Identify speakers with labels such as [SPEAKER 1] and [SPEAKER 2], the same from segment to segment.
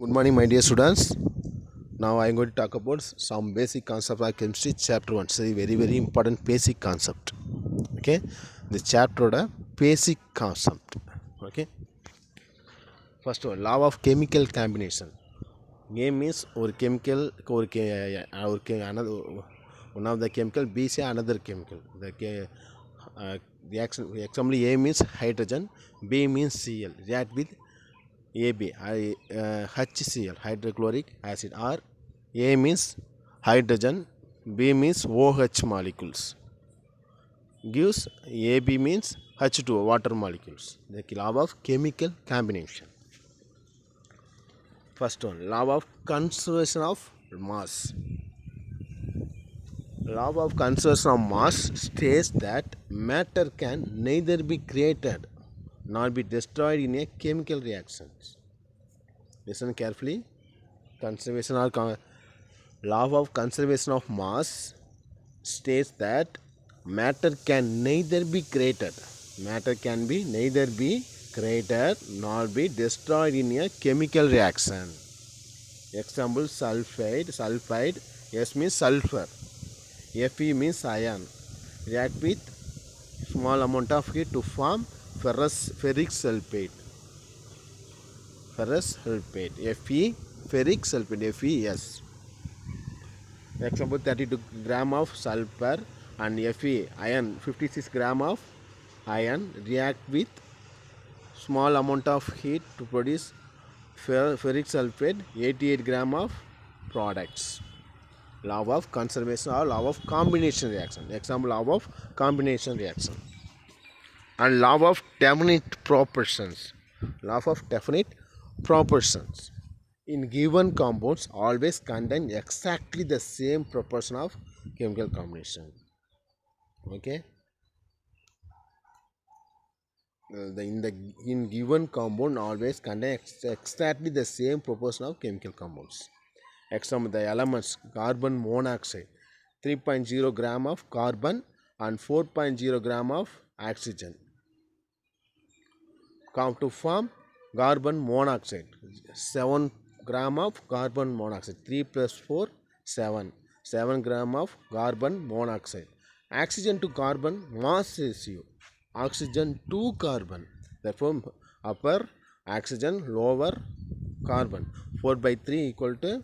[SPEAKER 1] Good morning, my dear students. Now I am going to talk about some basic concept of chemistry, chapter 1. So, very important basic concept. Okay, the chapter oda basic concept. Okay, first one, law of chemical combination. A means or chemical or another one of the chemical, B say another chemical. Reaction example, A means hydrogen, B means Cl. React with AB, HCl, hydrochloric acid, or A means hydrogen, B means OH molecules. Gives AB means H2O, water molecules. The law of chemical combination. First one, law of conservation of mass. Law of conservation of mass states that matter can neither be created nor be destroyed in a chemical reactions. Listen carefully. Law of conservation of mass states that matter can neither be created nor be destroyed in a chemical reaction. Example, sulfide, S means sulfur, Fe means iron. React with small amount of heat to form ferric sulfate. Fe, ferric sulfate, FeS. Example, 32 gram of sulfur and Fe, iron, 56 gram of iron react with small amount of heat to produce ferric sulfate, 88 gram of products. Law of conservation or law of combination reaction. Example, law of combination reaction. And law of definite proportions. In given compounds always contain exactly the same proportion of chemical combination. Okay. In given compound always contain exactly the same proportion of chemical compounds. Example, the elements carbon monoxide, 3.0 gram of carbon and 4.0 gram of oxygen. Come to form carbon monoxide, 7 gram of carbon monoxide, 3 plus 4, 7 gram of carbon monoxide. Oxygen to carbon mass ratio, oxygen to carbon, therefore upper oxygen, lower carbon, 4 by 3 equal to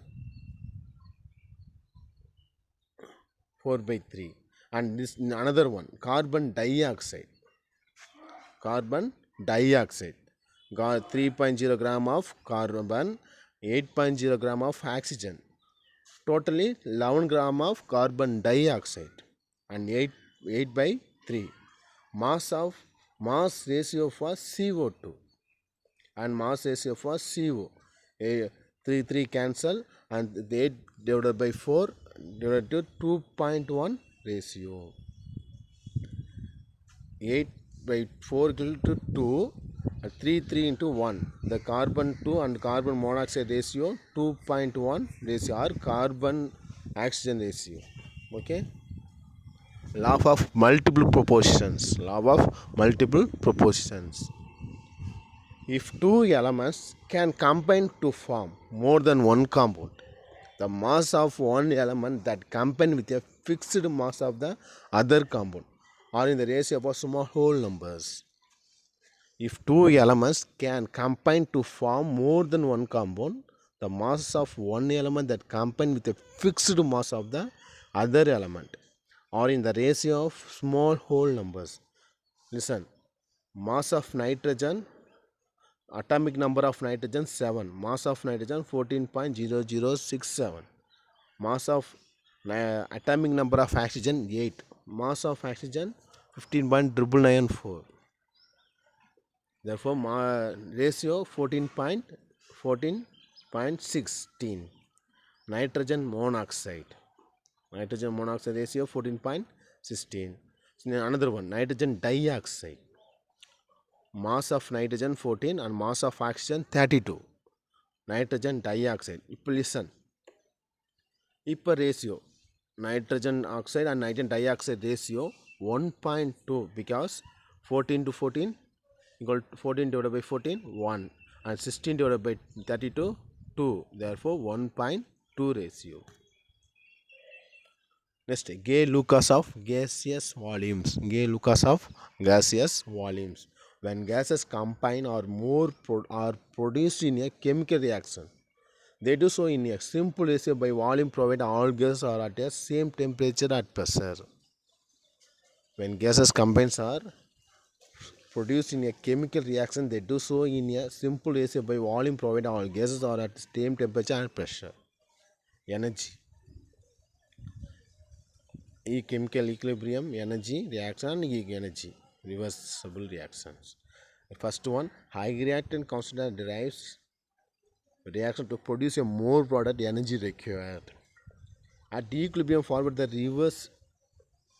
[SPEAKER 1] 4 by 3. And this another one, carbon dioxide, 3.0 gram of carbon, 8.0 gram of oxygen, totally 11 gram of carbon dioxide, and 8 by 3. Mass ratio for CO2 and mass ratio for CO, 3 cancel, and 8 divided by 4 divided to 2.1 ratio. 8 by 4 equal to 2, 3 into 1. The carbon 2 and carbon monoxide ratio 2.1 ratio or carbon oxygen ratio. Okay. Law of multiple proportions. If two elements can combine to form more than one compound, the mass of one element that combine with a fixed mass of the other compound are in the ratio of small whole numbers. If two elements can combine to form more than one compound, the mass of one element that combine with a fixed mass of the other element are in the ratio of small whole numbers. Listen, mass of nitrogen, atomic number of nitrogen 7, mass of nitrogen 14.0067, mass of atomic number of oxygen 8, mass of oxygen 15.994. Therefore, ratio 14.16. Nitrogen monoxide ratio 14.16. Another one, nitrogen dioxide, mass of nitrogen 14 and mass of oxygen 32. Nitrogen dioxide. Listen. Ratio nitrogen oxide and nitrogen dioxide ratio 1.2 because 14 to 14 equal to 14 divided by 14 1 and 16 divided by 32 2, therefore 1.2 ratio. Next, Gay Lucas of gaseous volumes. Gay Lucas of gaseous volumes. When gases combine or are produced in a chemical reaction, they do so in a simple ratio by volume provided all gases are at the same temperature at pressure. When gases combine are produced in a chemical reaction, they do so in a simple ratio by volume provided all gases are at the same temperature and pressure. Energy. Chemical equilibrium, energy, reaction, energy, reversible reactions. The first one, high reactant constant derives reaction to produce a more product energy required. At equilibrium forward, the reverse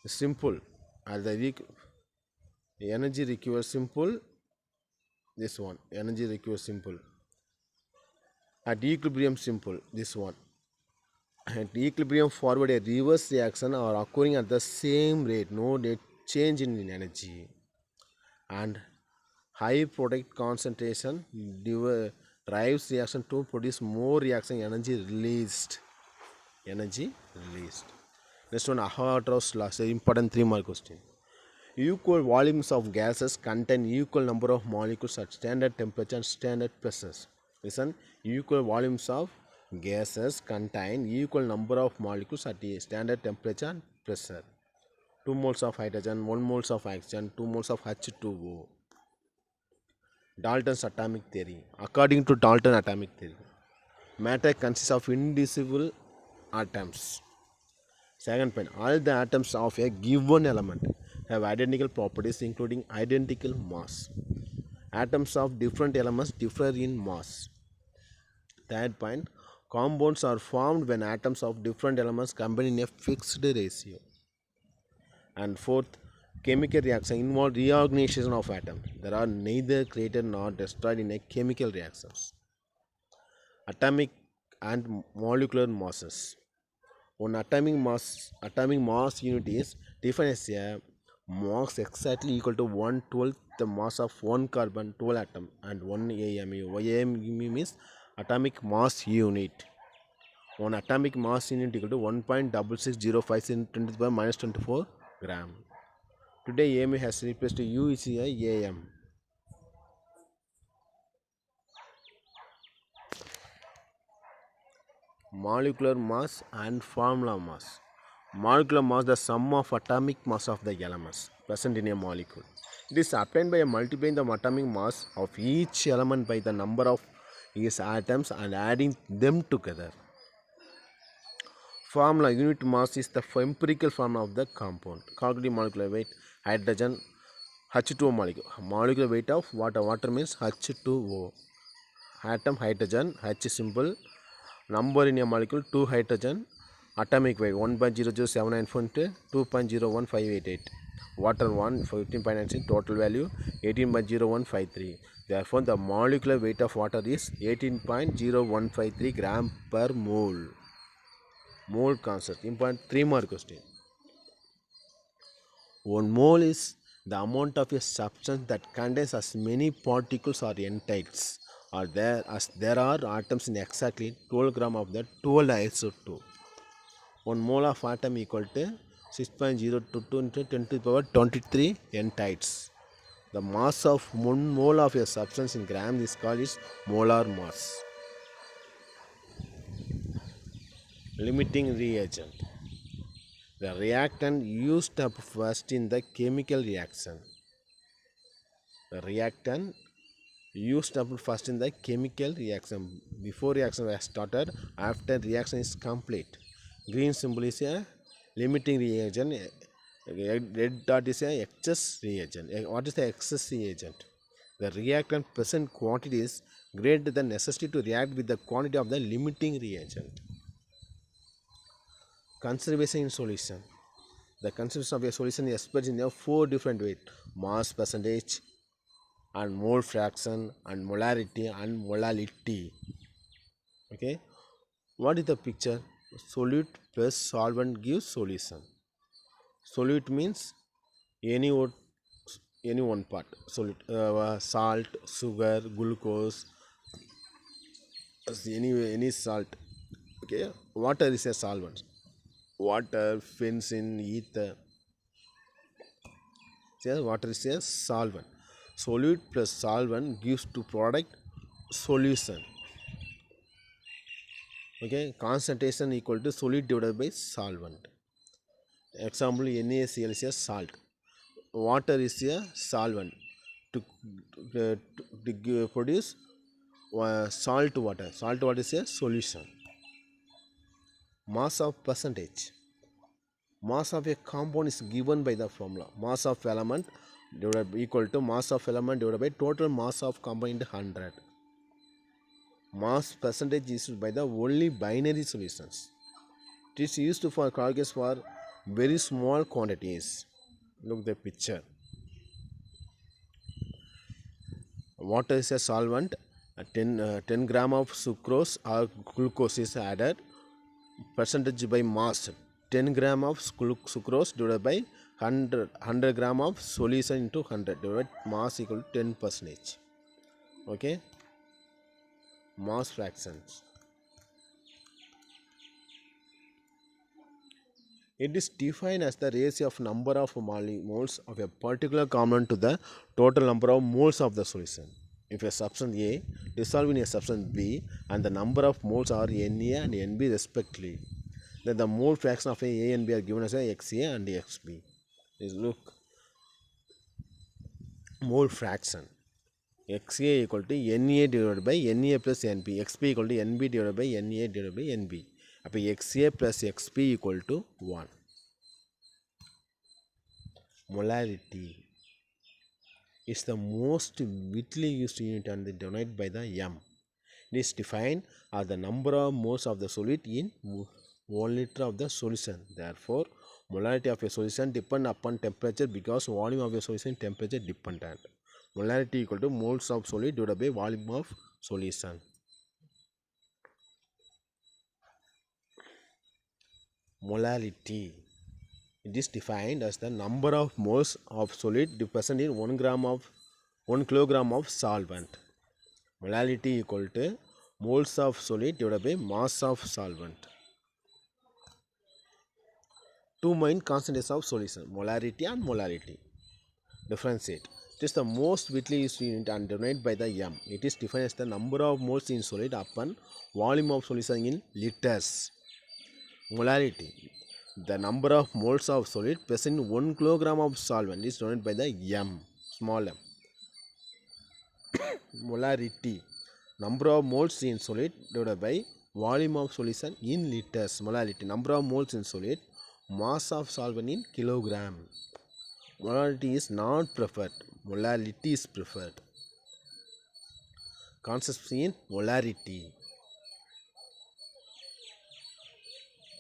[SPEAKER 1] is simple. At the energy requires simple. This one, energy requires simple. At equilibrium simple. This one. At equilibrium forward, a reverse reaction are occurring at the same rate. No rate change in energy. And high product concentration drives reaction to produce more reaction energy released. Energy released. Next one, Avogadro's law. Important 3 mark question. Equal volumes of gases contain equal number of molecules at standard temperature and standard pressures. Listen, equal volumes of gases contain equal number of molecules at a standard temperature and pressure. 2 moles of hydrogen, 1 moles of oxygen, 2 moles of H2O. Dalton's atomic theory. According to Dalton atomic theory, matter consists of indivisible atoms. Second point, all the atoms of a given element have identical properties including identical mass. Atoms of different elements differ in mass. Third point, compounds are formed when atoms of different elements combine in a fixed ratio. And fourth, chemical reaction involve reorganization of atoms. There are neither created nor destroyed in a chemical reactions. Atomic and molecular masses. One atomic mass unit is defined as a mass exactly equal to 1/12 the mass of one carbon 12 atom and 1 AMU. AMU means atomic mass unit. One atomic mass unit equal to 1.6605 in 10 to the power minus 24 gram. Today AMU has replaced UECI AM. Molecular mass and formula mass. Molecular mass the sum of atomic mass of the elements present in a molecule. It is obtained by multiplying the atomic mass of each element by the number of its atoms and adding them together. Formula unit mass is the empirical formula of the compound. Calculating molecular weight, hydrogen, H2O molecule. Molecular weight of water. Water means H2O. Atom hydrogen, H symbol. Number in a molecule 2 hydrogen. Atomic weight 1.00794 into 2.01588. Water 1 15.96. Total value 18.0153. Therefore, the molecular weight of water is 18.0153 gram per mole. Mole concept. Important 3 mark question. 1 mole is the amount of a substance that contains as many particles or entities are there as there are atoms in exactly 12 gram of the 12 isotopes. 1 mole of atom equal to 6.022 into 10 to the power 23 entities. The mass of 1 mole of a substance in gram is called its molar mass. Limiting reagent. The reactant used up first in the chemical reaction. The reactant used up first in the chemical reaction before reaction was started, after reaction is complete. Green symbol is a limiting reagent, red dot is a excess reagent. What is the excess reagent? The reactant present quantity is greater than necessity to react with the quantity of the limiting reagent. Conservation in solution. The conservation of a solution is expressed in 4 different ways: mass percentage and mole fraction and molarity and molality. Okay, what is the picture? Solute plus solvent gives solution. Solute means any one part. Solute, salt, sugar, glucose, as any salt. Okay, water is a solvent. Water, benzene, ether. So water is a solvent. Solute plus solvent gives to product solution. Okay, concentration equal to solute divided by solvent. Example, NaCl is a salt. Water is a solvent. To produce salt water. Salt water is a solution. Mass of percentage. Mass of a compound is given by the formula. Mass of element divided equal to mass of element divided by total mass of compound into 100. Mass percentage is used by the only binary solutions. It is used for calculus for very small quantities. Look the picture. Water is a solvent. 10 gram of sucrose or glucose is added. Percentage by mass. 10 gram of sucrose divided by 100 gram of solution into 100 divided mass equal to 10 percentage. Okay. Mass fractions. It is defined as the ratio of number of moles of a particular component to the total number of moles of the solution. If a substance A dissolves in a substance B and the number of moles are Na and Nb respectively, then the mole fraction of A and B are given as a Xa and Xb. Look, mole fraction. Xa equal to Na divided by Na plus Nb. Xb equal to Nb divided by Na divided by Nb. அப்போ Xa plus Xb equal to 1. Molarity is the most widely used unit and denoted by the m. It is defined as the number of moles of the solid in 1 liter of the solution. Therefore, molarity of a solution depends upon temperature because volume of a solution temperature dependent. Molarity equal to moles of solid divided by volume of solution. Molarity. It is defined as the number of moles of solid present in 1 kilogram of solvent. Molarity equal to moles of solid divided by mass of solvent. Two main constants of solution, molarity and molarity. Differentiate. It is the most widely used unit and denoted by the m. It is defined as the number of moles in solid upon volume of solution in liters. Molarity. The number of moles of solid present in 1 kilogram of solvent is denoted by the m, small m. Molarity. Number of moles in solid divided by volume of solution in liters. Molarity. Number of moles in solid, mass of solvent in kilogram. Molarity is not preferred. Molarity is preferred. Concepts in molarity.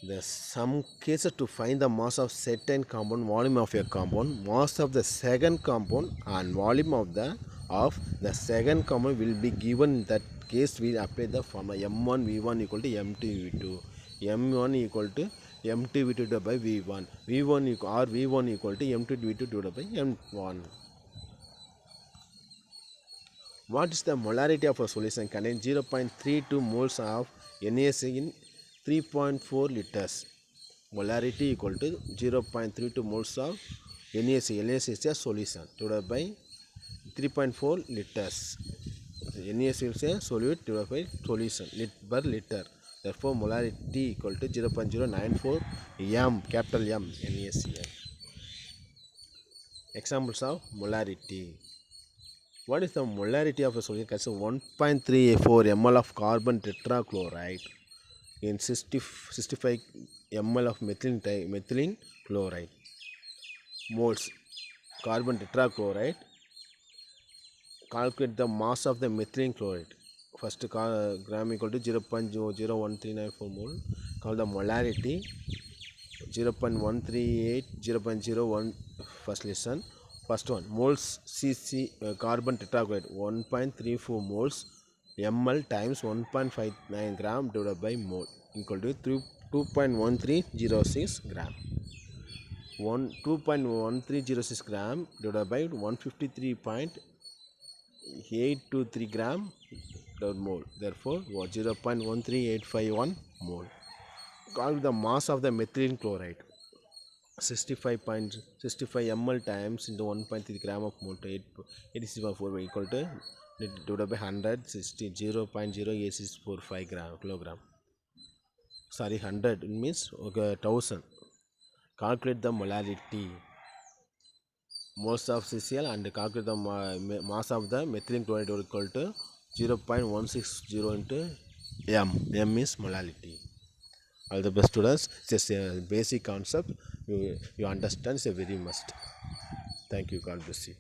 [SPEAKER 1] There are some cases to find the mass of certain compound, volume of a compound, mass of the second compound and volume of the second compound will be given. In that case, we apply the formula m1 v1 equal to m2 v2, m1 equal to m2 v2 divided by v1, v1 equal to m2 v2 divided by m1. What is the molarity of a solution containing 0.32 moles of NaCl in 3.4 liters? Molarity equal to 0.32 moles of NaCl. NaCl is a solution divided by 3.4 liters. NaCl is a solute divided by solution per liter. Therefore, molarity equal to 0.094 m, capital M, NaCl. Examples of molarity. What is the molarity of a solution? 1.34 ml of carbon tetrachloride in 65 ml of methylene chloride. Moles. Carbon tetrachloride. Calculate the mass of the methylene chloride. First gram equal to 0.00139 mole. Call the molarity 0.138, 0.01. First listen. First one, moles Cc carbon tetrachloride 1.34 moles ml times 1.59 gram divided by mole equal to 2.1306 gram. 2.1306 gram divided by 153.823 gram per mole. Therefore, 0.13851 mole. Calculate the mass of the methylene chloride. 65.65 ml times into 1.3 gram of mole to 86.4 equal to divided by 100 0.0845 kilogram. Sorry, 100 means 1000. Calculate the molality moles of CCl and calculate the mass of the methylene chloride equal to 0.160 into m. M is molality. All the best students. It's just a basic concept. You understand. It's a very must. Thank you. God bless you.